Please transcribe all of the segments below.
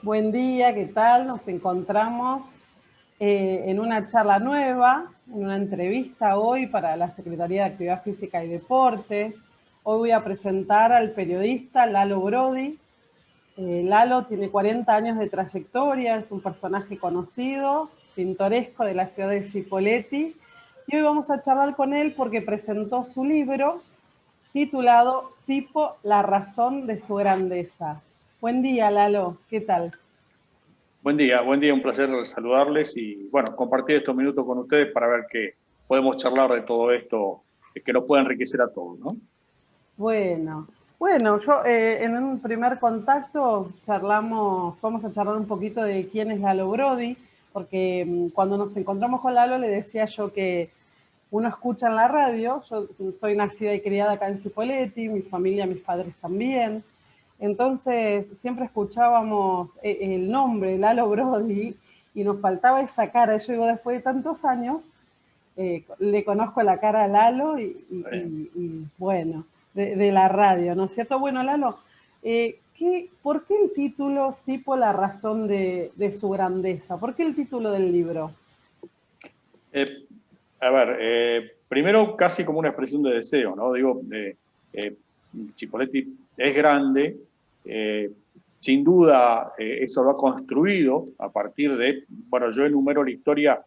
Buen día, ¿qué tal? Nos encontramos en una charla nueva, en una entrevista hoy para la Secretaría de Actividad Física y Deporte. Hoy voy a presentar al periodista Lalo Brodi. Lalo tiene 40 años de trayectoria, es un personaje conocido, pintoresco de la ciudad de Cipolletti. Y hoy vamos a charlar con él porque presentó su libro titulado Cipo, la razón de su grandeza. Buen día, Lalo, ¿qué tal? Buen día, un placer saludarles y bueno, compartir estos minutos con ustedes para ver qué podemos charlar de todo esto que nos puede enriquecer a todos, ¿no? Bueno, yo en un primer contacto vamos a charlar un poquito de quién es Lalo Brodi, porque cuando nos encontramos con Lalo le decía yo que uno escucha en la radio, yo soy nacida y criada acá en Cipolletti, mi familia, mis padres también, entonces siempre escuchábamos el nombre, Lalo Brodi, y nos faltaba esa cara. Yo digo, después de tantos años, le conozco la cara a Lalo y bueno, de la radio, ¿no es cierto? Bueno, Lalo, ¿por qué el título Cipo, la razón de su grandeza? ¿Por qué el título del libro? Eh, Primero casi como una expresión de deseo, ¿no? Digo, Chipolletti es grande, eh, sin duda eso lo ha construido a partir de, bueno, yo enumero la historia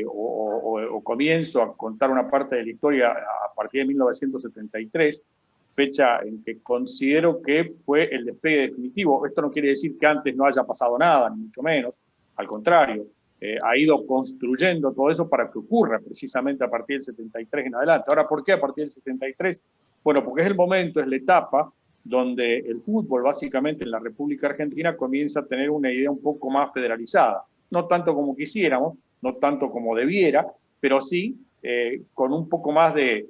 o comienzo a contar una parte de la historia a partir de 1973, fecha en que considero que fue el despegue definitivo. Esto no quiere decir que antes no haya pasado nada, ni mucho menos, al contrario, ha ido construyendo todo eso para que ocurra precisamente a partir del 73 en adelante. Ahora, ¿por qué a partir del 73? Bueno, porque es el momento, es la etapa donde el fútbol básicamente en la República Argentina comienza a tener una idea un poco más federalizada. No tanto como quisiéramos, no tanto como debiera, pero sí con un poco más de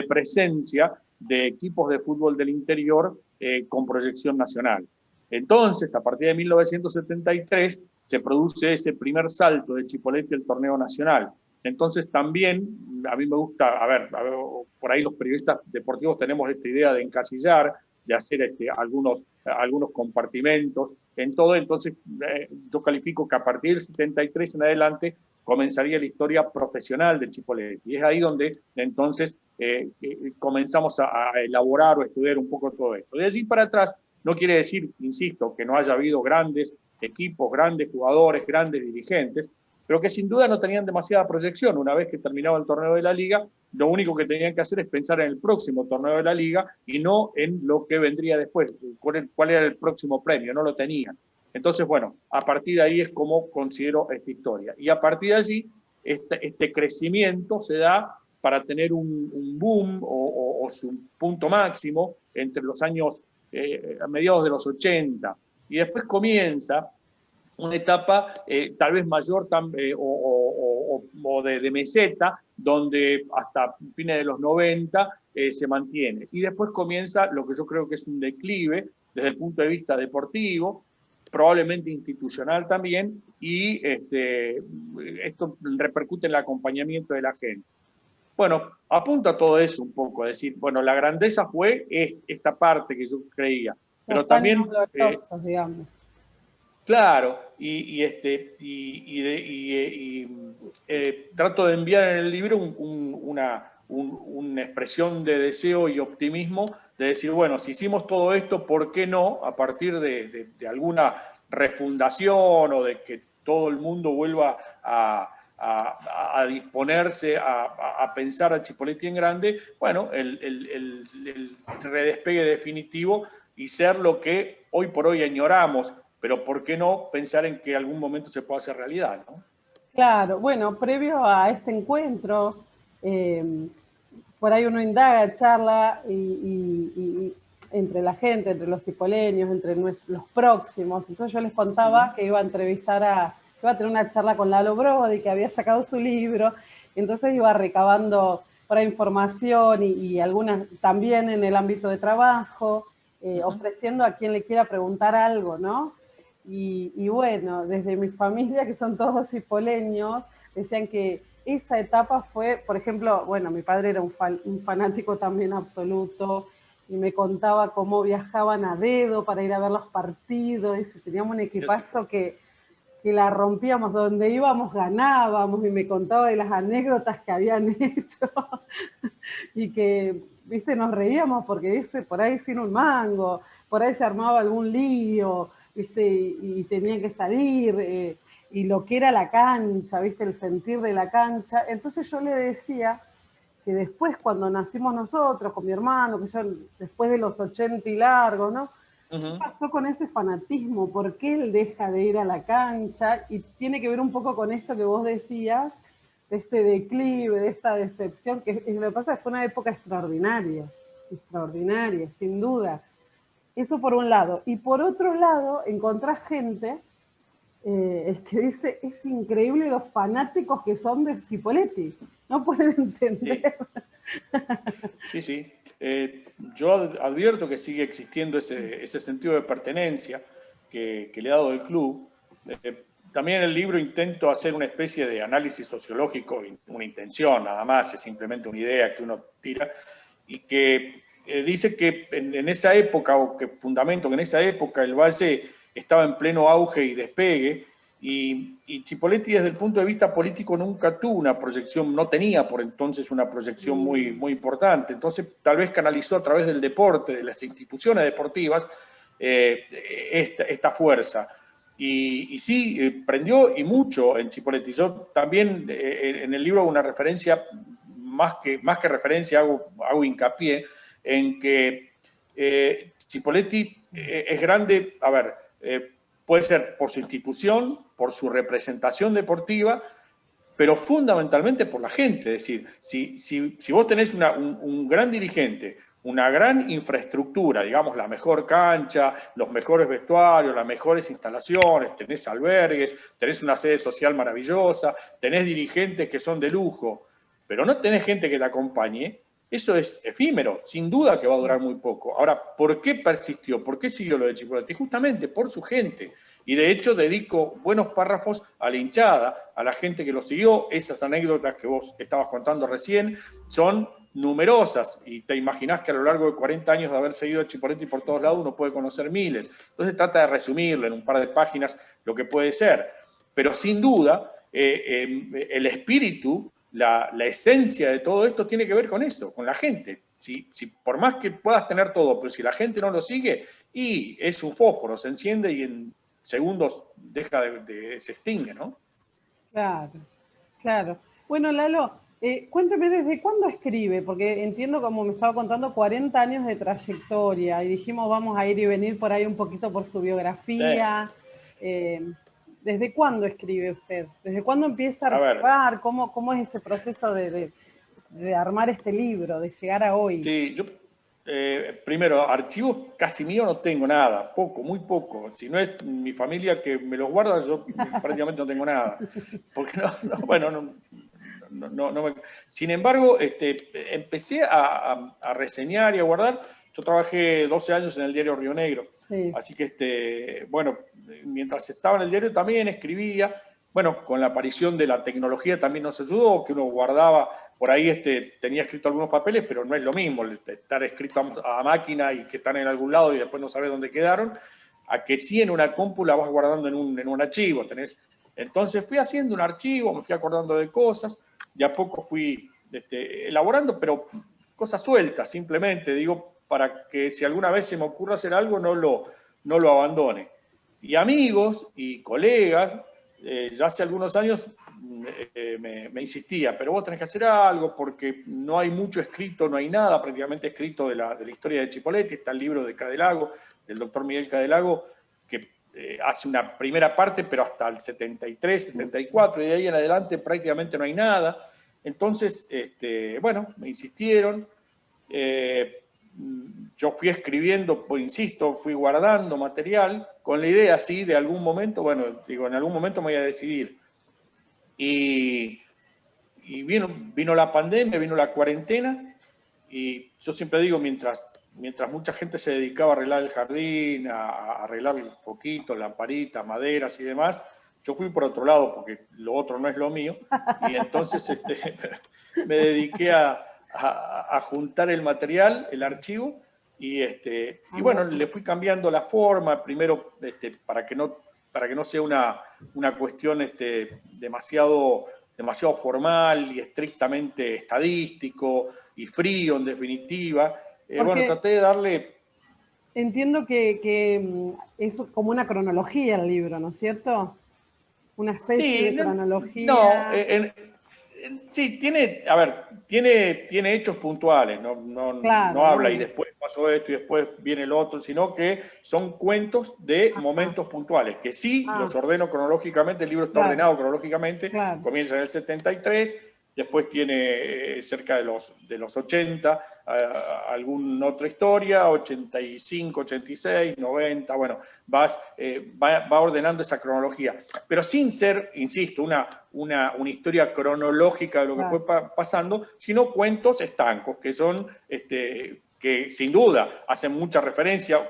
presencia de equipos de fútbol del interior con proyección nacional. Entonces, a partir de 1973, se produce ese primer salto de Chipolletti al torneo nacional. Entonces, también, a mí me gusta, por ahí los periodistas deportivos tenemos esta idea de encasillar, de hacer algunos compartimentos en todo. Entonces, yo califico que a partir del 73 en adelante comenzaría la historia profesional de Chipolletti. Y es ahí donde entonces comenzamos a elaborar o estudiar un poco todo esto. De allí para atrás, no quiere decir, insisto, que no haya habido grandes equipos, grandes jugadores, grandes dirigentes, pero que sin duda no tenían demasiada proyección. Una vez que terminaba el torneo de la Liga, lo único que tenían que hacer es pensar en el próximo torneo de la Liga y no en lo que vendría después, cuál era el próximo premio, no lo tenían. Entonces, bueno, a partir de ahí es como considero esta historia. Y a partir de allí, este crecimiento se da para tener un boom o su punto máximo entre los años a mediados de los 80. Y después comienza una etapa tal vez mayor o de meseta, donde hasta fines de los 90 se mantiene. Y después comienza lo que yo creo que es un declive desde el punto de vista deportivo, probablemente institucional también, y esto repercute en el acompañamiento de la gente. Bueno, apunta a todo eso un poco, a decir, bueno, la grandeza fue esta parte que yo creía, pero Los años también gloriosos, digamos. claro, trato de enviar en el libro una expresión de deseo y optimismo de decir, bueno, si hicimos todo esto, ¿por qué no, a partir de alguna refundación o de que todo el mundo vuelva a disponerse a pensar a Chipolletti en grande, bueno, el redespegue definitivo y ser lo que hoy por hoy añoramos, pero ¿por qué no pensar en que algún momento se pueda hacer realidad, ¿no? Claro, bueno, previo a este encuentro, eh, por ahí uno indaga, charla y entre la gente, entre los cipoleños, entre los próximos. Entonces yo les contaba que iba a iba a tener una charla con Lalo Brodi, que había sacado su libro, entonces iba recabando por ahí información y algunas también en el ámbito de trabajo, ofreciendo a quien le quiera preguntar algo, ¿no? Y bueno, desde mi familia, que son todos cipoleños, decían que esa etapa fue, por ejemplo, bueno, mi padre era un fanático también absoluto, y me contaba cómo viajaban a dedo para ir a ver los partidos, y teníamos un equipazo que la rompíamos, donde íbamos ganábamos, y me contaba de las anécdotas que habían hecho, y que, viste, nos reíamos porque dice, por ahí sin un mango, por ahí se armaba algún lío, viste, y tenía que salir, y lo que era la cancha, viste, el sentir de la cancha. Entonces yo le decía que después, cuando nacimos nosotros, con mi hermano, que yo después de los 80 y largos, ¿no? ¿Qué pasó con ese fanatismo? ¿Por qué él deja de ir a la cancha? Y tiene que ver un poco con esto que vos decías, de este declive, de esta decepción, que lo que pasa es que fue una época extraordinaria, extraordinaria, sin duda. Eso por un lado. Y por otro lado, encontrás gente que dice, es increíble los fanáticos que son de Cipolletti. No pueden entender. Sí, sí. Yo advierto que sigue existiendo ese sentido de pertenencia que le ha dado el club. También en el libro intento hacer una especie de análisis sociológico, una intención nada más, es simplemente una idea que uno tira, y que dice que en esa época, o que fundamento que en esa época el Valle estaba en pleno auge y despegue, y Cipolletti desde el punto de vista político nunca tuvo una proyección, no tenía por entonces una proyección muy, muy importante. Entonces tal vez canalizó a través del deporte, de las instituciones deportivas, esta fuerza. Y sí, prendió y mucho en Cipolletti. Yo también en el libro hago una referencia, más que referencia, hago hincapié en que Cipolletti es grande, a ver, puede ser por su institución, por su representación deportiva, pero fundamentalmente por la gente. Es decir, si vos tenés un gran dirigente, una gran infraestructura, digamos, la mejor cancha, los mejores vestuarios, las mejores instalaciones, tenés albergues, tenés una sede social maravillosa, tenés dirigentes que son de lujo, pero no tenés gente que te acompañe, eso es efímero, sin duda que va a durar muy poco. Ahora, ¿por qué persistió? ¿Por qué siguió lo de Cipolletti? Justamente por su gente. Y de hecho dedico buenos párrafos a la hinchada, a la gente que lo siguió. Esas anécdotas que vos estabas contando recién son numerosas, y te imaginás que a lo largo de 40 años de haber seguido a Cipolletti por todos lados uno puede conocer miles. Entonces trata de resumirlo en un par de páginas lo que puede ser. Pero sin duda, el espíritu, la esencia de todo esto tiene que ver con eso, con la gente. Si por más que puedas tener todo, pero si la gente no lo sigue, y es un fósforo, se enciende y en segundos deja se extingue, ¿no? Claro, claro. Bueno, Lalo, cuénteme, ¿desde cuándo escribe? Porque entiendo, como me estaba contando, 40 años de trayectoria, y dijimos vamos a ir y venir por ahí un poquito por su biografía. ¿Desde cuándo escribe usted? ¿Desde cuándo empieza a archivar? ¿Cómo es ese proceso de armar este libro, de llegar a hoy? Sí, yo primero, archivos casi mío no tengo nada, poco, muy poco. Si no es mi familia que me los guarda, yo prácticamente no tengo nada. Porque no me... Sin embargo, empecé a reseñar y a guardar. Yo trabajé 12 años en el diario Río Negro. Sí. Así que, bueno, mientras estaba en el diario también escribía. Bueno, con la aparición de la tecnología también nos ayudó, que uno guardaba, por ahí tenía escrito algunos papeles, pero no es lo mismo estar escrito a máquina y que están en algún lado y después no sabes dónde quedaron, a que sí en una compu la vas guardando en un archivo. Entonces fui haciendo un archivo, me fui acordando de cosas, de a poco fui elaborando, pero cosas sueltas, simplemente, digo, para que si alguna vez se me ocurra hacer algo, no lo abandone. Y amigos y colegas, ya hace algunos años me insistía, pero vos tenés que hacer algo porque no hay mucho escrito, no hay nada prácticamente escrito de la historia de Cipolletti. Está el libro de Cadelago, del doctor Miguel Cadelago, que hace una primera parte, pero hasta el 73, 74, y de ahí en adelante prácticamente no hay nada. Entonces, bueno, me insistieron. Yo fui escribiendo, pues insisto, fui guardando material con la idea, sí, de algún momento, bueno, digo, en algún momento me voy a decidir. Y vino la pandemia, vino la cuarentena, y yo siempre digo, mientras mucha gente se dedicaba a arreglar el jardín, a arreglar un poquito, lamparitas, maderas y demás, yo fui por otro lado, porque lo otro no es lo mío, y entonces me dediqué a juntar el material, el archivo, Y bueno, le fui cambiando la forma, primero para que no sea una cuestión demasiado formal y estrictamente estadístico y frío, en definitiva. Bueno, traté de darle... Entiendo que es como una cronología el libro, ¿no es cierto? Una especie de cronología. Sí, tiene hechos puntuales, no Claro, habla y bueno. después pasó esto y después viene el otro, sino que son cuentos de momentos puntuales, que sí los ordeno cronológicamente, el libro está ordenado cronológicamente, comienza en el 73, después tiene cerca de los 80, alguna otra historia, 85, 86, 90, bueno, va ordenando esa cronología, pero sin ser, insisto, una historia cronológica de lo que fue pasando, sino cuentos estancos, que son, que sin duda hacen mucha referencia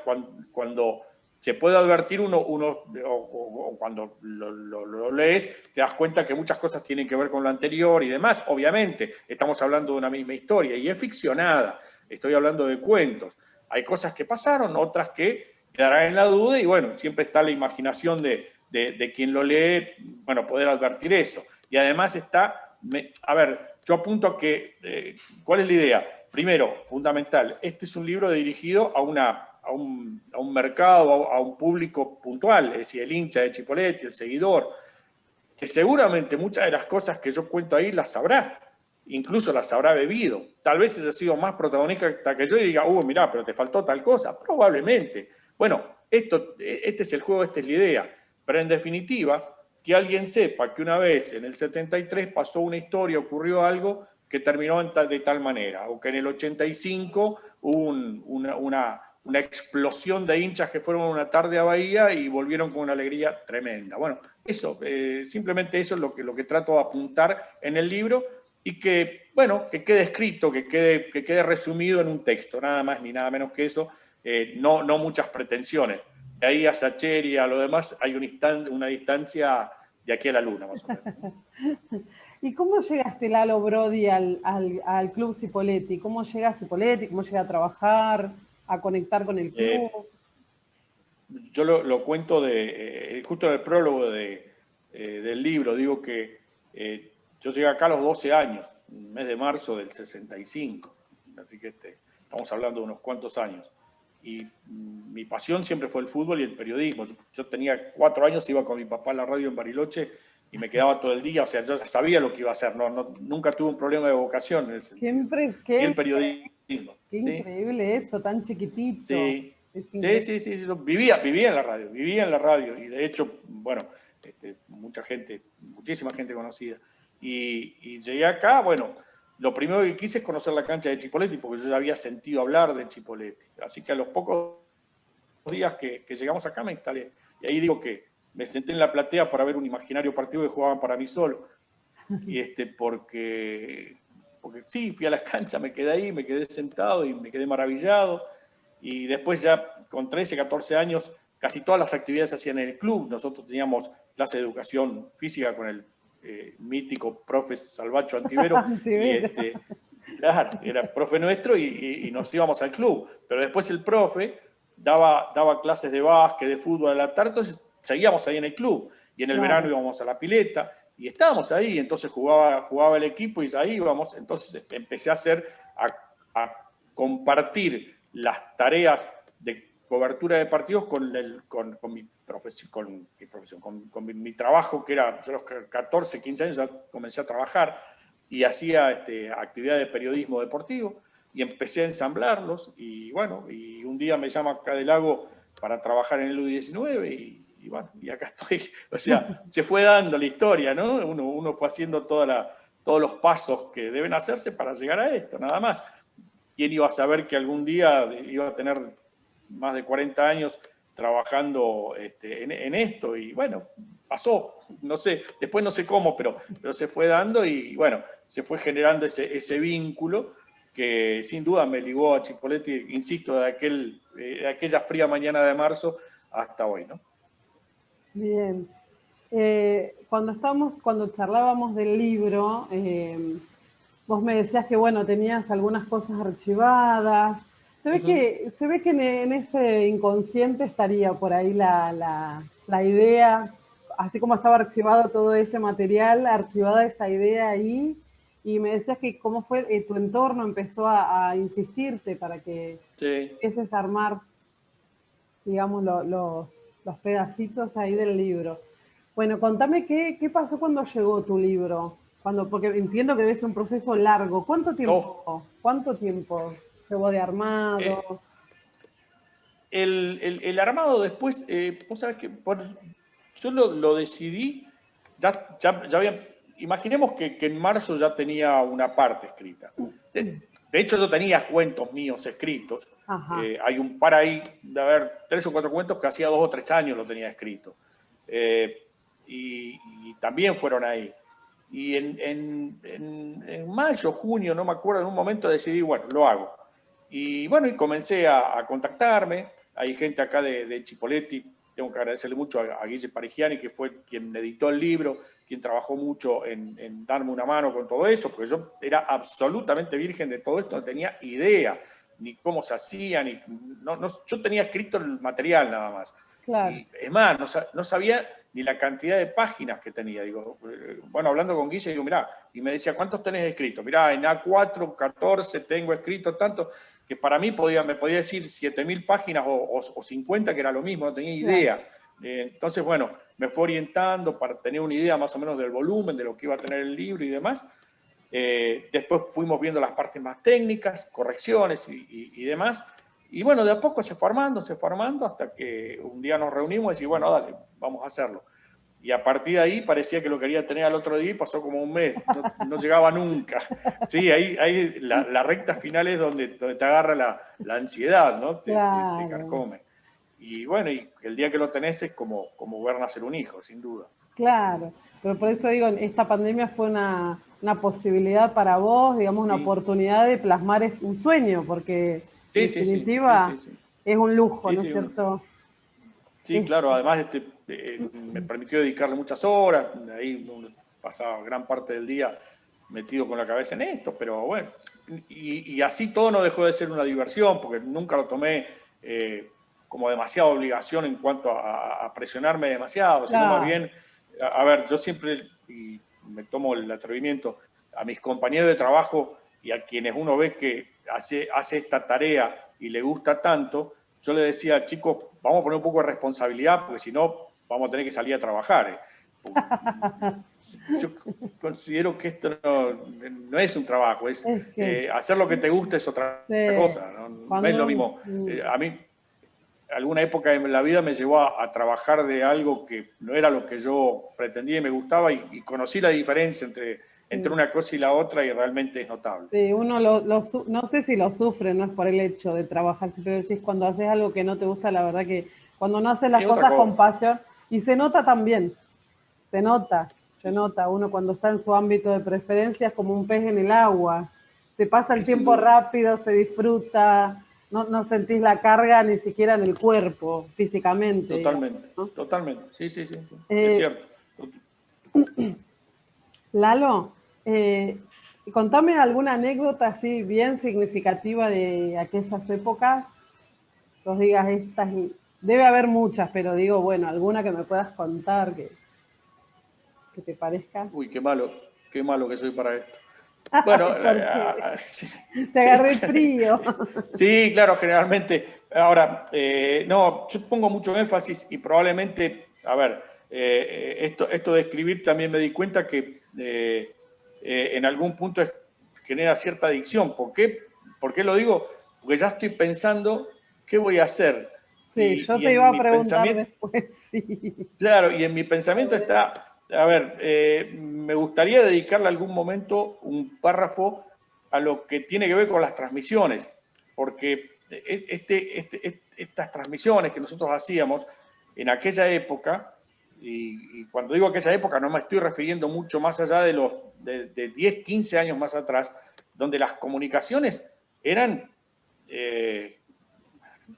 cuando se puede advertir o cuando lo lees, te das cuenta que muchas cosas tienen que ver con lo anterior y demás. Obviamente, estamos hablando de una misma historia y es ficcionada. Estoy hablando de cuentos. Hay cosas que pasaron, otras que quedarán en la duda y bueno, siempre está la imaginación de quien lo lee, bueno, poder advertir eso. Y además a ver, yo apunto a que, ¿cuál es la idea? Primero, fundamental, este es un libro dirigido a un mercado, a un público puntual, es decir, el hincha de Chipoleti, el seguidor, que seguramente muchas de las cosas que yo cuento ahí las sabrá, incluso las habrá bebido. Tal vez haya sido más protagonista que yo y diga, mirá, pero te faltó tal cosa. Probablemente. Bueno, este es el juego, esta es la idea. Pero en definitiva, que alguien sepa que una vez en el 73 pasó una historia, ocurrió algo que terminó de tal manera, o que en el 85 hubo una explosión de hinchas que fueron una tarde a Bahía y volvieron con una alegría tremenda. Bueno, eso, simplemente eso es lo que trato de apuntar en el libro y que, bueno, que quede escrito, que quede resumido en un texto, nada más ni nada menos que eso, no muchas pretensiones. De ahí a Sacheri y a lo demás hay una distancia de aquí a la luna, más o menos. ¿Y cómo llegaste, Lalo Brodi, al Club Cipolletti? ¿Cómo llega a Cipolletti? ¿Cómo llega a trabajar, a conectar con el club? Yo lo cuento justo en el prólogo del libro, digo que yo llegué acá a los 12 años, en el mes de marzo del 65, así que estamos hablando de unos cuantos años. Y mi pasión siempre fue el fútbol y el periodismo. Yo tenía 4 años, iba con mi papá a la radio en Bariloche y me quedaba todo el día, o sea, yo ya sabía lo que iba a hacer, nunca tuve un problema de vocación en ese sentido. Sí, el periodismo. Qué increíble eso, tan chiquitito. Sí. Sí, yo vivía en la radio y de hecho, bueno, muchísima gente conocida. Y llegué acá, bueno, lo primero que quise es conocer la cancha de Chipolletti porque yo ya había sentido hablar de Chipolletti. Así que a los pocos días que llegamos acá me instalé. Y ahí digo que me senté en la platea para ver un imaginario partido que jugaban para mí solo. Y porque sí, fui a la cancha, me quedé ahí, me quedé sentado y me quedé maravillado. Y después ya con 13, 14 años, casi todas las actividades se hacían en el club. Nosotros teníamos clase de educación física con el mítico profe Salvacho Antivero. Y claro, era profe nuestro y nos íbamos al club. Pero después el profe daba clases de básquet, de fútbol a la tarde, entonces seguíamos ahí en el club. Y en el verano íbamos a la pileta y estábamos ahí, entonces jugaba el equipo y ahí íbamos. Entonces empecé a compartir las tareas de cobertura de partidos con mi profesión, con mi trabajo, que era, yo a los 14, 15 años ya comencé a trabajar y hacía actividad de periodismo deportivo y empecé a ensamblarlos y bueno, y un día me llama acá del Lago para trabajar en el U19 y bueno, y acá estoy. O sea, se fue dando la historia, ¿no? Uno fue haciendo todos los pasos que deben hacerse para llegar a esto, nada más. ¿Quién iba a saber que algún día iba a tener más de 40 años trabajando en esto? Y bueno, pasó, no sé, después no sé cómo, pero se fue dando y bueno, se fue generando ese vínculo que sin duda me ligó a Chipolletti, insisto, de aquella fría mañana de marzo hasta hoy, ¿no? Bien. Cuando charlábamos del libro, vos me decías que, bueno, tenías algunas cosas archivadas. Se ve que en ese inconsciente estaría por ahí la idea, así como estaba archivado todo ese material, archivada esa idea ahí, y me decías que cómo fue tu entorno empezó a insistirte para que Sí. empieces a armar, digamos, los pedacitos ahí del libro. Bueno, contame qué pasó cuando llegó tu libro, porque entiendo que debe ser un proceso largo. Oh, Cuánto tiempo llevó de armado? eh, el armado después, vos sabés que yo lo decidí, ya había, imaginemos que en marzo ya tenía una parte escrita. De hecho, yo tenía cuentos míos escritos. Ajá, Hay un par ahí, de haber 3 o 4 cuentos que hacía 2 o 3 años lo tenía escrito. Eh, y también fueron ahí. Y en mayo, junio, no me acuerdo, en un momento decidí, bueno, lo hago. Y bueno, y comencé a contactarme. Hay gente acá de Chipoleti, tengo que agradecerle mucho a Guille Parigiani, que fue quien editó el libro, quien trabajó mucho en darme una mano con todo eso, porque yo era absolutamente virgen de todo esto, no tenía idea ni cómo se hacía, yo tenía escrito el material nada más. claro. Y es más, no sabía ni la cantidad de páginas que tenía. Digo, bueno, hablando con Guille, digo, mirá, y me decía, ¿cuántos tenés escritos? Mirá, en A4, 14 tengo escrito tanto, que para mí me podía decir 7.000 páginas o 50, que era lo mismo, no tenía Claro. idea. Entonces, bueno, me fue orientando para tener una idea más o menos del volumen, de lo que iba a tener el libro y demás. Después fuimos viendo las partes más técnicas, correcciones y demás. Y bueno, de a poco se fue armando, hasta que un día nos reunimos y decimos, bueno, dale, vamos a hacerlo. Y a partir de ahí parecía que lo quería tener al otro día y pasó como un mes, no llegaba nunca. Sí, ahí la recta final es donde te agarra la ansiedad, ¿no? Te Claro, carcome. Y bueno, y el día que lo tenés es como ver nacer un hijo, sin duda. claro. Pero por eso digo, esta pandemia fue una posibilidad para vos, digamos, una Sí, oportunidad de plasmar un sueño, porque en sí, sí, sí, sí, definitiva sí, sí. es un lujo, Sí, ¿no es sí, cierto? sí, Es- claro, además me permitió dedicarle muchas horas, ahí pasaba gran parte del día metido con la cabeza en esto, pero bueno, y así todo no dejó de ser una diversión, porque nunca lo tomé como demasiada obligación en cuanto a presionarme demasiado, sino más claro, bien, a ver, yo siempre, y me tomo el atrevimiento, a mis compañeros de trabajo y a quienes uno ve que hace esta tarea y le gusta tanto, yo le decía, chicos, vamos a poner un poco de responsabilidad, porque si no, vamos a tener que salir a trabajar. Yo considero que esto no es un trabajo, es que hacer lo que te gusta es otra sí, cosa, no es lo cuando mismo. A mí, alguna época en la vida me llevó a trabajar de algo que no era lo que yo pretendía y me gustaba, y conocí la diferencia entre sí, una cosa y la otra, y realmente es notable. sí, uno no sé si lo sufre, no es por el hecho de trabajar, pero decís cuando haces algo que no te gusta, la verdad que cuando no haces las Es otra cosas con cosa. pasión, y se nota también, se nota, se Sí, sí, nota. Uno cuando está en su ámbito de preferencia es como un pez en el agua. Se pasa el sin tiempo duda. rápido, se disfruta, no sentís la carga ni siquiera en el cuerpo, físicamente, digamos, Totalmente, ¿no? totalmente. Sí, sí, sí, es Eh, cierto. Lalo, contame alguna anécdota así bien significativa de aquellas épocas. Que os digas estas, debe haber muchas, pero digo, bueno, alguna que me puedas contar que te parezca. Uy, qué malo que soy para esto. Bueno, Porque sí, te sí, agarré frío. sí, claro, generalmente. Ahora, no, yo pongo mucho énfasis y probablemente, a ver, esto de escribir también me di cuenta que en algún punto genera cierta adicción. ¿Por qué lo digo? Porque ya estoy pensando qué voy a hacer. Sí, yo Y te iba en a mi preguntar pensamiento, después, sí. claro, y en mi pensamiento está, a ver, me gustaría dedicarle algún momento un párrafo a lo que tiene que ver con las transmisiones, porque estas transmisiones que nosotros hacíamos en aquella época, y cuando digo aquella época no me estoy refiriendo mucho más allá de 10, 15 años más atrás, donde las comunicaciones eran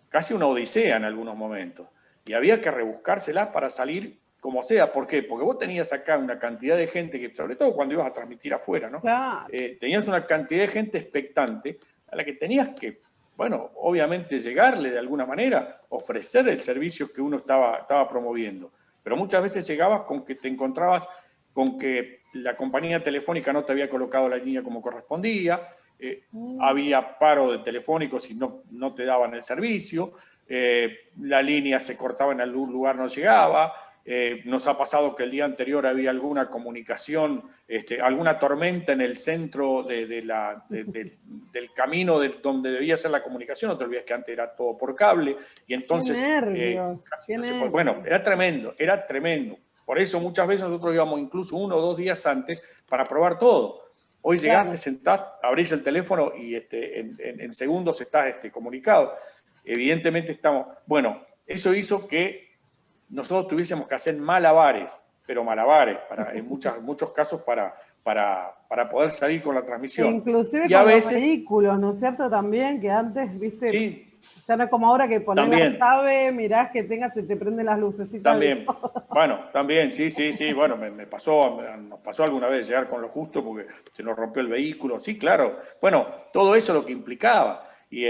casi una odisea en algunos momentos. Y había que rebuscárselas para salir como sea. ¿Por qué? Porque vos tenías acá una cantidad de gente que, sobre todo cuando ibas a transmitir afuera, ¿no? Claro, Tenías una cantidad de gente expectante a la que tenías que bueno, obviamente llegarle de alguna manera, ofrecer el servicio que uno estaba promoviendo. Pero muchas veces llegabas con que te encontrabas con que la compañía telefónica no te había colocado la línea como correspondía, había paro de telefónicos y no te daban el servicio, la línea se cortaba en algún lugar, no llegaba. Nos ha pasado que el día anterior había alguna comunicación, alguna tormenta en el centro del camino donde debía ser la comunicación. No te olvides que antes era todo por cable y entonces bueno, era tremendo, era tremendo. Por eso muchas veces nosotros íbamos incluso 1 o 2 días antes para probar todo. Hoy llegás, te sentás, abrís el teléfono y en segundos estás comunicado. Evidentemente estamos... Bueno, eso hizo que nosotros tuviésemos que hacer malabares, pero malabares, en muchos casos para poder salir con la transmisión. Inclusive y con los vehículos, ¿no es cierto? También, que antes, viste, sí, ya no es como ahora que pones la llave, mirás que tengas, se te prenden las lucecitas. También, bueno, también, sí, bueno, nos pasó alguna vez llegar con lo justo porque se nos rompió el vehículo, sí, claro. Bueno, todo eso lo que implicaba. Y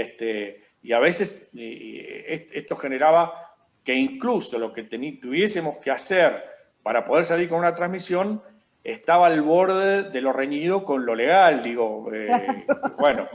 a veces esto generaba que incluso lo que tuviésemos que hacer para poder salir con una transmisión estaba al borde de lo reñido con lo legal, digo. Bueno,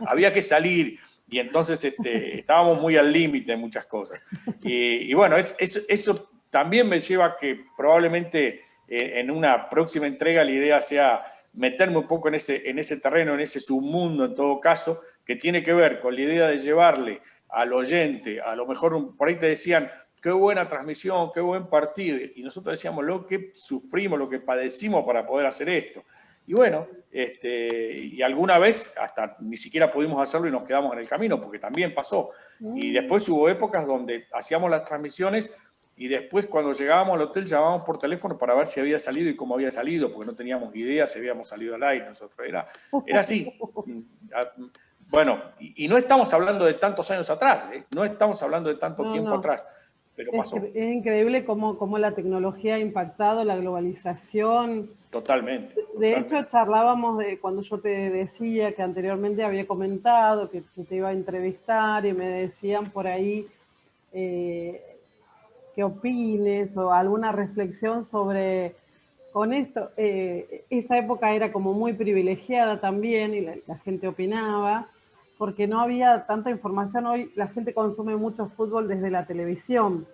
había que salir y entonces estábamos muy al límite en muchas cosas. Y bueno, eso también me lleva a que probablemente en una próxima entrega la idea sea meterme un poco en ese terreno, en ese submundo en todo caso, que tiene que ver con la idea de llevarle al oyente, a lo mejor por ahí te decían, qué buena transmisión, qué buen partido, y nosotros decíamos lo que sufrimos, lo que padecimos para poder hacer esto. Y bueno, y alguna vez hasta ni siquiera pudimos hacerlo y nos quedamos en el camino, porque también pasó. Y después hubo épocas donde hacíamos las transmisiones y después cuando llegábamos al hotel llamábamos por teléfono para ver si había salido y cómo había salido, porque no teníamos idea si habíamos salido al aire. Nosotros era así. Bueno, y no estamos hablando de tantos años atrás, no estamos hablando de tanto tiempo atrás, pero pasó. Es increíble cómo la tecnología ha impactado, la globalización. Totalmente. De hecho, charlábamos de cuando yo te decía que anteriormente había comentado que te iba a entrevistar y me decían por ahí qué opines o alguna reflexión sobre... Con esto, esa época era como muy privilegiada también y la gente opinaba, porque no había tanta información. Hoy la gente consume mucho fútbol desde la televisión.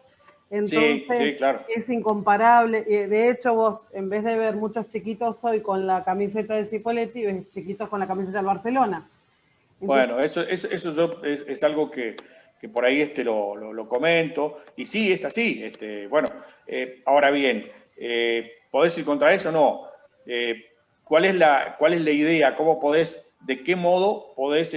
Entonces, sí, claro. Es incomparable. De hecho, vos, en vez de ver muchos chiquitos hoy con la camiseta de Cipolletti, ves chiquitos con la camiseta del Barcelona. Entonces, bueno, eso es algo que por ahí lo comento. Y sí, es así. Bueno, ahora bien, ¿podés ir contra eso? No. ¿Cuál es la idea? ¿Cómo de qué modo podés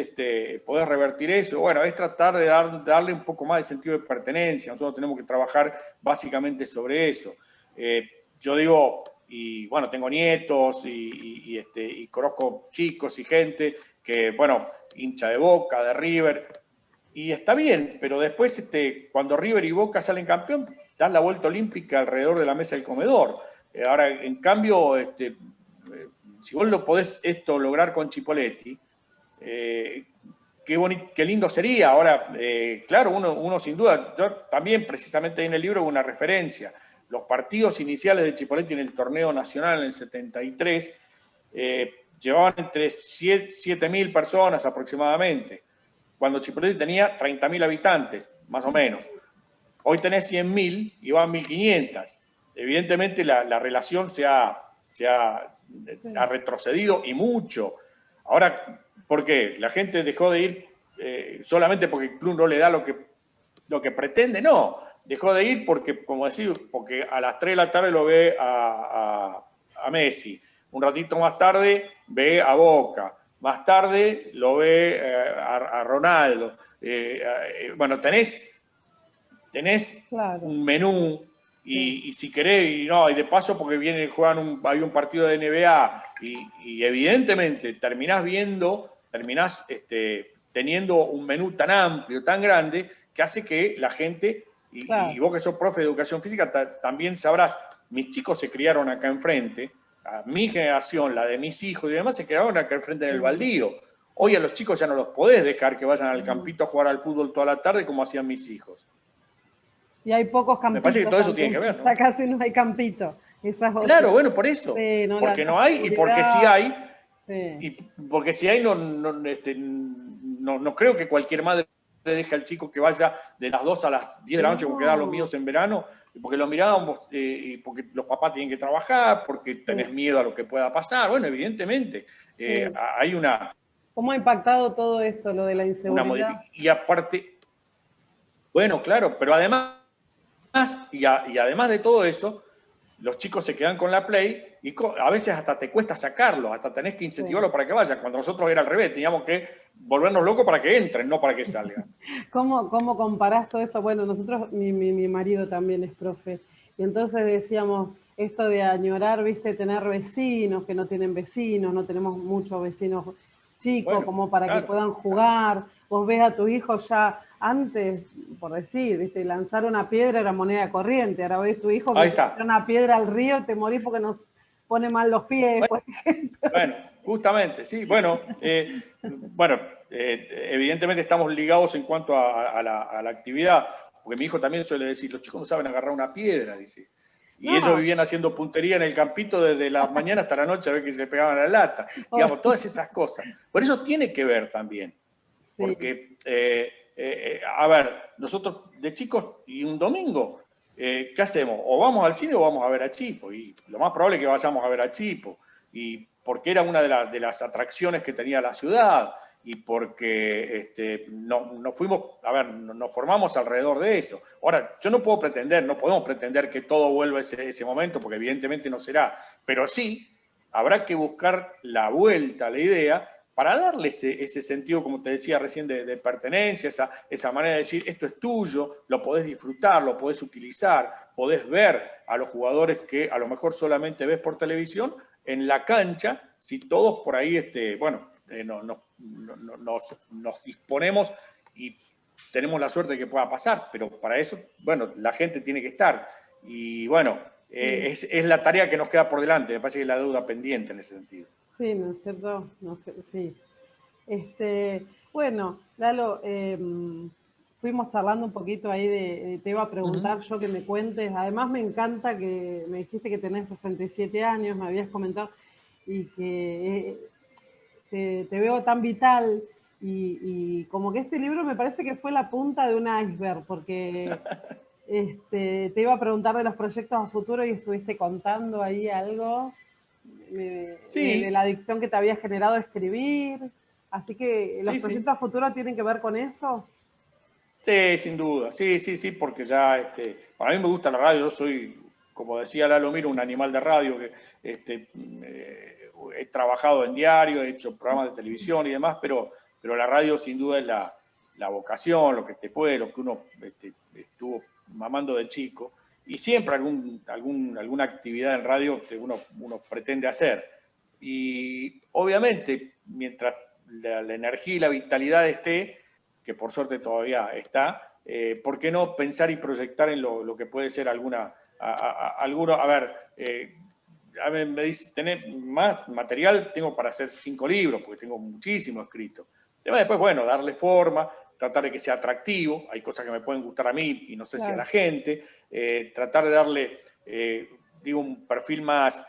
revertir eso? Bueno, es tratar de darle un poco más de sentido de pertenencia. Nosotros tenemos que trabajar básicamente sobre eso. Yo digo, y bueno, tengo nietos y conozco chicos y gente que, bueno, hincha de Boca, de River, y está bien, pero después cuando River y Boca salen campeón, dan la vuelta olímpica alrededor de la mesa del comedor. Ahora, en cambio, si vos lo podés lograr con Cipolletti, qué lindo sería. Ahora, claro, uno sin duda, yo también precisamente en el libro hago una referencia. Los partidos iniciales de Cipolletti en el torneo nacional en el 73 llevaban entre 7.000 personas aproximadamente, cuando Cipolletti tenía 30.000 habitantes, más o menos. Hoy tenés 100.000 y van 1.500. Evidentemente la relación se ha retrocedido y mucho. Ahora, ¿por qué? ¿La gente dejó de ir solamente porque el club no le da lo que pretende? No, dejó de ir porque, como decir, porque a las 3 de la tarde lo ve a Messi. Un ratito más tarde ve a Boca. Más tarde lo ve a Ronaldo. Bueno, tenés claro, un menú. Y si querés, y de paso porque hay un partido de NBA y evidentemente terminás teniendo un menú tan amplio, tan grande, que hace que la gente, claro, y vos que sos profe de educación física, también sabrás, mis chicos se criaron acá enfrente, a mi generación, la de mis hijos y demás, se criaron acá enfrente en el Baldío. Hoy a los chicos ya no los podés dejar que vayan al campito a jugar al fútbol toda la tarde como hacían mis hijos. Y hay pocos campitos. Me parece que todo eso tiene que ver, ¿no? Ya casi no hay campito. Claro, bueno, por eso. Sí, no, porque no hay y porque sí hay. Sí. Y porque si hay, no creo que cualquier madre le deje al chico que vaya de las 2 a las 10 de la noche, como quedaban los míos en verano, porque lo mirábamos, y porque los papás tienen que trabajar, porque tenés miedo a lo que pueda pasar. Bueno, evidentemente, hay una... ¿Cómo ha impactado todo esto, lo de la inseguridad? Y aparte, bueno, claro, pero además, y además de todo eso, los chicos se quedan con la Play y a veces hasta te cuesta sacarlo, hasta tenés que incentivarlo para que vayan. Cuando nosotros era al revés, teníamos que volvernos locos para que entren, no para que salgan. ¿Cómo comparás todo eso? Bueno, nosotros, mi marido también es profe, y entonces decíamos esto de añorar, viste, tener vecinos que no tienen vecinos, no tenemos muchos vecinos chicos, bueno, como para que puedan jugar. Vos ves a tu hijo ya antes, por decir, viste, lanzar una piedra era moneda corriente. Ahora ves tu hijo que lanza una piedra al río, te morís porque nos pone mal los pies, bueno, por ejemplo. Bueno, justamente, sí. Bueno, evidentemente estamos ligados en cuanto a la actividad, porque mi hijo también suele decir, los chicos no saben agarrar una piedra, dice. Y ellos vivían haciendo puntería en el campito desde la mañana hasta la noche a ver que se le pegaban la lata. Digamos, todas esas cosas. Por eso tiene que ver también. Sí. Porque, a ver, nosotros de chicos y un domingo, ¿qué hacemos? O vamos al cine o vamos a ver a Chipo. Y lo más probable es que vayamos a ver a Chipo. Y porque era una de las atracciones que tenía la ciudad. Y porque nos fuimos, a ver, nos formamos alrededor de eso. Ahora, yo no podemos pretender que todo vuelva a ese momento, porque evidentemente no será, pero sí habrá que buscar la vuelta a la idea para darle ese sentido, como te decía recién, de pertenencia, esa manera de decir, esto es tuyo, lo podés disfrutar, lo podés utilizar, podés ver a los jugadores que a lo mejor solamente ves por televisión, en la cancha, si todos por ahí, nos disponemos y tenemos la suerte de que pueda pasar, pero para eso, bueno, la gente tiene que estar. Y bueno, es la tarea que nos queda por delante, me parece que es la deuda pendiente en ese sentido. Sí, ¿no es cierto? No sé, sí. Bueno, Lalo, fuimos charlando un poquito ahí te iba a preguntar yo que me cuentes, además me encanta que me dijiste que tenés 67 años, me habías comentado, y que te veo tan vital, y como que este libro me parece que fue la punta de un iceberg, porque te iba a preguntar de los proyectos a futuro y estuviste contando ahí algo de la adicción que te había generado a escribir, así que los proyectos a futuro tienen que ver con eso. Sí, sin duda, sí, porque ya, para mí me gusta la radio, yo soy, como decía Lalo Miro, un animal de radio, que he trabajado en diario, he hecho programas de televisión y demás, pero la radio sin duda es la vocación, lo que uno estuvo mamando de chico, y siempre alguna actividad en radio que uno pretende hacer. Y obviamente, mientras la energía y la vitalidad esté, que por suerte todavía está, ¿por qué no pensar y proyectar en lo que puede ser alguna... A ver, me dice, tener más material, tengo para hacer 5 libros, porque tengo muchísimo escrito. Después, bueno, darle forma, tratar de que sea atractivo, hay cosas que me pueden gustar a mí y no sé si a la gente, tratar de darle, un perfil más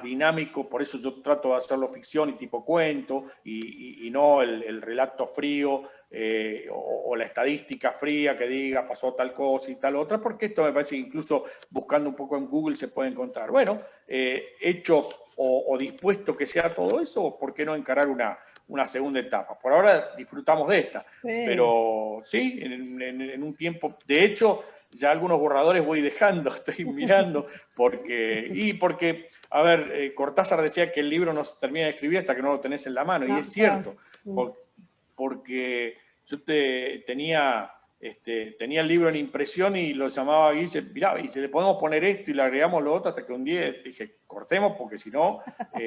dinámico, por eso yo trato de hacerlo ficción y tipo cuento, y no el relato frío, o la estadística fría que diga pasó tal cosa y tal otra, porque esto me parece que incluso buscando un poco en Google se puede encontrar. Bueno, hecho o dispuesto que sea todo eso, ¿por qué no encarar una segunda etapa? Por ahora disfrutamos de esta, pero sí, en un tiempo, de hecho, ya algunos borradores voy dejando, estoy mirando, porque, a ver, Cortázar decía que el libro no se termina de escribir hasta que no lo tenés en la mano, y es cierto, porque yo tenía el libro en impresión y lo llamaba y dice, mirá, y si le podemos poner esto y le agregamos lo otro, hasta que un día dije, cortemos, porque si no,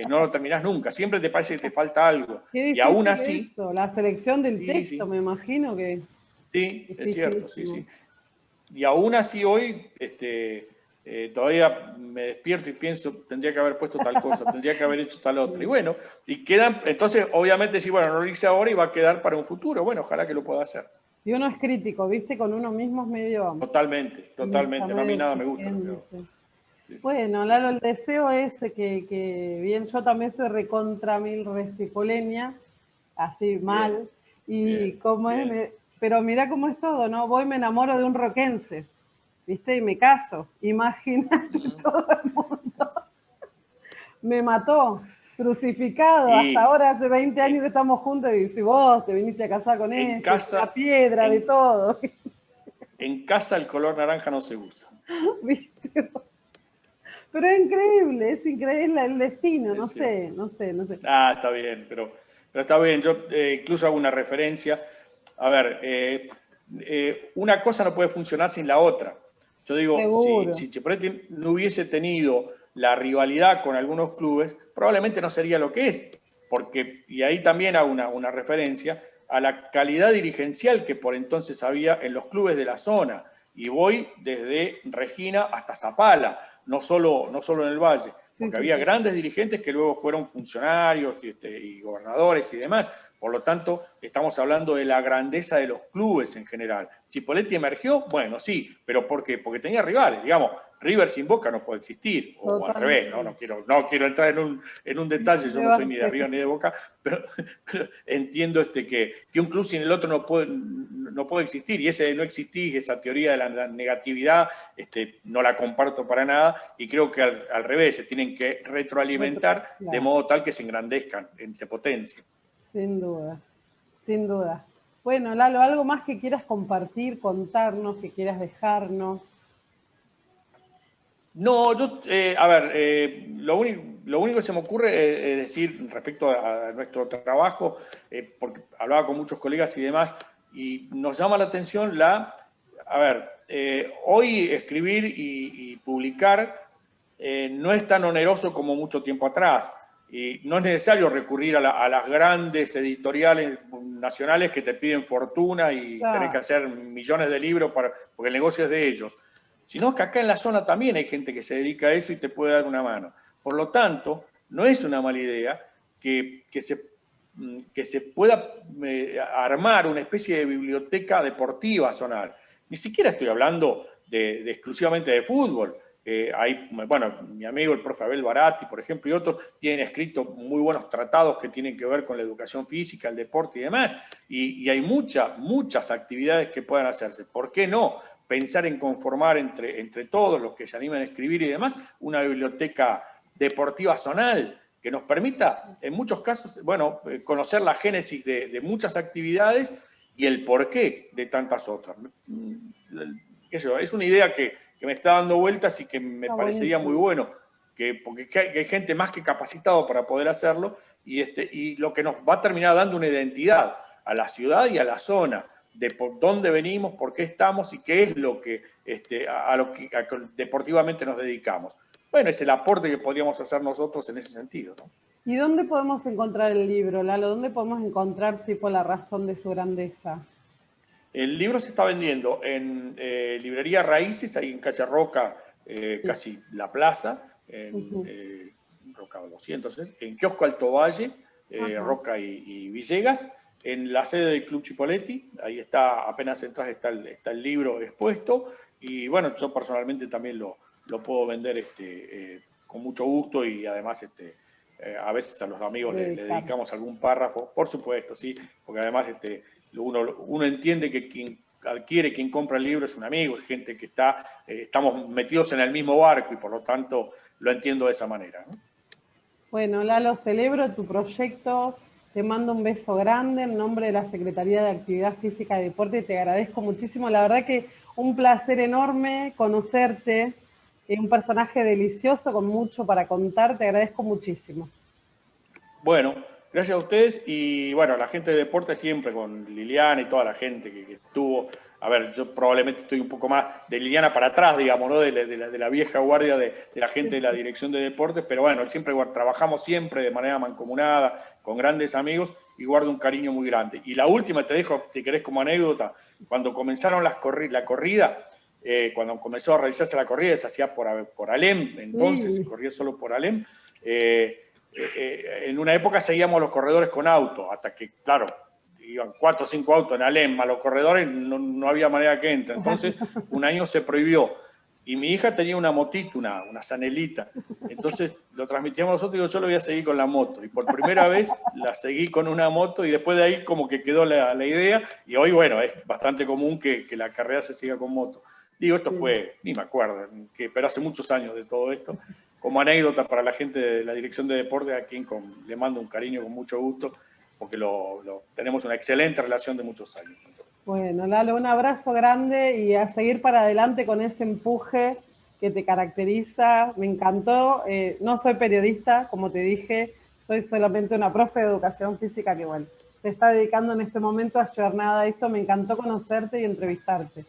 no lo terminás nunca, siempre te parece que te falta algo. Y aún así... Esto, la selección del texto, me imagino que... Sí, es cierto, sí. Y aún así hoy todavía me despierto y pienso, tendría que haber puesto tal cosa, tendría que haber hecho tal otra. Y bueno, y quedan, entonces obviamente sí, bueno, no lo hice ahora y va a quedar para un futuro. Bueno, ojalá que lo pueda hacer. Y uno es crítico, ¿viste? Con uno mismo es medio... Totalmente, Está totalmente. No, a mí medio nada me gusta lo que hago. exigente. Sí, sí. Bueno, Lalo, el deseo es que bien, yo también soy recontra mil recipoleña, así Bien, mal, y bien, cómo es, bien. pero mira cómo es todo, ¿no? Voy y me enamoro de un roquense, ¿viste? Y me caso, imagínate Mm. todo el mundo. Me mató, crucificado, hasta Y ahora hace 20 años eh, que estamos juntos y si vos te viniste a casar con en este, una casa, piedra de en, todo, en casa el color naranja no se usa. ¿viste? Pero es increíble el destino, no Es cierto. sé, no sé, no sé. Ah, está bien, pero está bien. Yo incluso hago una referencia. A ver, una cosa no puede funcionar sin la otra. Yo digo, Seguro. si Chipoletti no hubiese tenido la rivalidad con algunos clubes, probablemente no sería lo que es. Porque, y ahí también hago una referencia a la calidad dirigencial que por entonces había en los clubes de la zona. Y voy desde Regina hasta Zapala, no solo en el Valle, Sí, porque sí, había sí. grandes dirigentes que luego fueron funcionarios y gobernadores y demás. Por lo tanto, estamos hablando de la grandeza de los clubes en general. ¿Chipoletti emergió? Bueno, sí, pero ¿por qué? Porque tenía rivales. Digamos, River sin Boca no puede existir, o al revés, ¿no? Totalmente. No quiero entrar en un detalle, yo no soy ni de Debate. River ni de Boca, pero entiendo que un club sin el otro no puede existir, y ese de no existir, esa teoría de la negatividad, no la comparto para nada, y creo que al revés, se tienen que retroalimentar de Claro, modo tal que se engrandezcan, se potencien. sin duda, sin duda. Bueno, Lalo, algo más que quieras compartir, contarnos, que quieras dejarnos. No, a ver, lo único que se me ocurre es decir respecto a nuestro trabajo, porque hablaba con muchos colegas y demás, y nos llama la atención a ver, hoy escribir y publicar no es tan oneroso como mucho tiempo atrás. Y no es necesario recurrir a las grandes editoriales nacionales que te piden fortuna y tenés que Claro, hacer millones de libros porque el negocio es de ellos, sino que acá en la zona también hay gente que se dedica a eso y te puede dar una mano. Por lo tanto, no es una mala idea que se pueda armar una especie de biblioteca deportiva zonal. Ni siquiera estoy hablando exclusivamente de fútbol. Bueno, mi amigo el profe Abel Baratti, por ejemplo, y otros, tienen escrito muy buenos tratados que tienen que ver con la educación física, el deporte y demás, y hay muchas actividades que puedan hacerse. ¿Por qué no pensar en conformar entre todos los que se animan a escribir y demás una biblioteca deportiva zonal que nos permita, en muchos casos, bueno, conocer la génesis de muchas actividades y el porqué de tantas otras? Es una idea que me está dando vueltas y que me está parecería muy buenísimo. bueno, porque hay gente más que capacitado para poder hacerlo, y lo que nos va a terminar dando una identidad a la ciudad y a la zona, de por dónde venimos, por qué estamos y qué es lo que, a lo que deportivamente nos dedicamos. Bueno, es el aporte que podríamos hacer nosotros en ese sentido, ¿no? ¿Y dónde podemos encontrar el libro, Lalo? ¿Dónde podemos encontrar, si por la razón de su grandeza? El libro se está vendiendo en librería Raíces, ahí en Calle Roca, Sí. casi la plaza, en Ujú. Roca 200, en Kiosco Alto Valle, Ajá. Roca y Villegas, en la sede del Club Chipoletti. Ahí está, apenas entras, está el libro expuesto, y bueno, yo personalmente también lo puedo vender con mucho gusto, y además a veces a los amigos le Dedicar. dedicamos algún párrafo, por supuesto, sí, porque además uno entiende que quien adquiere, quien compra el libro es un amigo, es gente que estamos metidos en el mismo barco, y por lo tanto lo entiendo de esa manera, ¿no? Bueno, Lalo, celebro tu proyecto, te mando un beso grande en nombre de la Secretaría de Actividad Física y Deporte, te agradezco muchísimo, la verdad que un placer enorme conocerte, un personaje delicioso con mucho para contar, te agradezco muchísimo. Bueno, gracias a ustedes, y bueno, la gente de deporte siempre, con Liliana y toda la gente que estuvo. A ver, yo probablemente estoy un poco más de Liliana para atrás, digamos, ¿no? De la vieja guardia de la gente de la dirección de deportes, pero bueno, siempre trabajamos siempre de manera mancomunada, con grandes amigos, y guardo un cariño muy grande. Y la última, te dejo, si querés como anécdota, cuando comenzaron la corrida, cuando comenzó a realizarse la corrida, se hacía por Alem, entonces se corría solo por Alem. En una época seguíamos los corredores con auto, hasta que, claro, iban 4 o 5 autos en Alem a los corredores, no había manera que entre. Entonces, un año se prohibió. Y mi hija tenía una motito, una Sanelita. Entonces lo transmitíamos nosotros y digo, yo lo voy a seguir con la moto. Y por primera vez la seguí con una moto y después de ahí como que quedó la idea. Y hoy, bueno, es bastante común que la carrera se siga con moto. Digo, esto fue, ni me acuerdo, pero hace muchos años de todo esto. Como anécdota para la gente de la Dirección de Deporte, a quien le mando un cariño con mucho gusto, porque tenemos una excelente relación de muchos años. Bueno, Lalo, un abrazo grande y a seguir para adelante con ese empuje que te caracteriza. Me encantó. No soy periodista, como te dije, soy solamente una profe de educación física que, bueno, te está dedicando en este momento a jornada a esto. Me encantó conocerte y entrevistarte.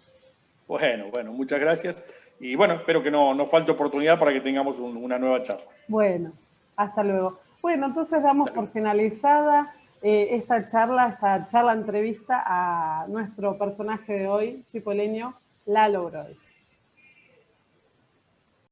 Bueno, muchas gracias. Y bueno, espero que no falte oportunidad para que tengamos una nueva charla. Bueno, hasta luego. Bueno, entonces damos por finalizada esta charla entrevista a nuestro personaje de hoy, cipoleño, Lalo Brody.